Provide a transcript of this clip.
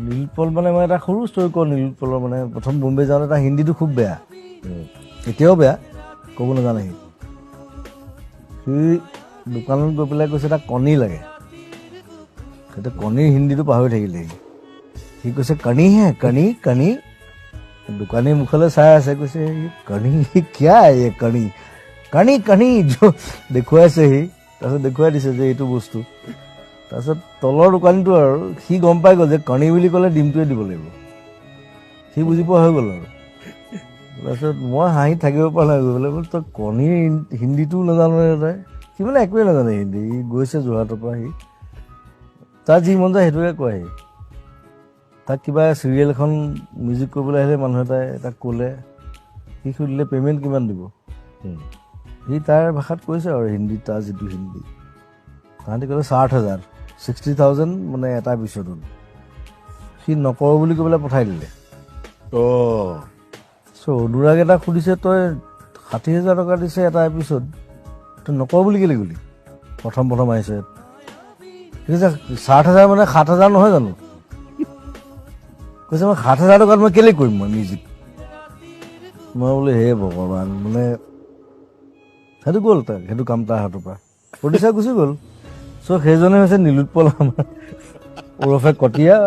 নীলোৎপল মানে মই এটা সৰু ষ্টৰি কওঁ নীলোৎপলৰ মানে প্ৰথম বম্বে যাওঁতে তাৰ হিন্দীটো খুব বেয়া এতিয়াও বেয়া ক'ব নাজানে সি দোকানত গৈ পেলাই কৈছে তাক কণী লাগে সেইটো কণীৰ হিন্দীটো পাহৰি থাকিলে সি কৈছে কণী হে কণী কণী দোকানীৰ মুখলৈ চাই আছে কৈছে কণী কিয়া এই কণী কণী কণী দেখুৱাইছে সি তাৰপিছত দেখুৱাই দিছে যে এইটো বস্তু তাৰপিছত তলৰ দোকানীটো আৰু সি গম পাই গ'ল যে কণী বুলি ক'লে ডিমটোৱে দিব লাগিব সি বুজি পোৱা হৈ গ'ল আৰু তাৰপিছত মই হাঁহি থাকিব পৰা নাই গৈ পেলাই বোলো তই কণীৰ হিন্দীটোও নাজানো তই সি মানে একোৱে নাজানে হিন্দী সি গৈছে যোৰহাটৰ পৰা সি তাৰ যি মন যায় সেইটোকে কয় সি তাক কিবা চিৰিয়েল এখন মিউজিক কৰিবলৈ আহিলে মানুহ এটাই তাক ক'লে সি সুধিলে পে'মেণ্ট কিমান দিব সি তাৰ ভাষাত কৈছে আৰু হিন্দীত তাৰ যিটো হিন্দী তাহাঁতি ক'লে 60,000 60,000 মানে এটা এপিছ'ডত সি নকৰোঁ বুলি কৈ পেলাই পঠাই দিলে অনুৰাগ এটা সুধিছে তই 60,000 টকা দিছে এটা এপিছ'ড তই নকৰোঁ বুলি কেলৈ গ'লি প্ৰথম আহিছে ঠিক আছে 60,000 মানে 7,000 নহয় জানো কৈছে মই 7,000 টকাত মই কেলৈ কৰিম মই মিউজিক মই বোলো হে ভগৱান মানে সেইটো গ'ল তাক সেইটো কাম তাৰ হাতৰ পৰা প্ৰডিউচাৰ গুচি গ'ল চ' সেইজনে হৈছে নীলোৎপল আমাৰ ওৰফে কটীয়া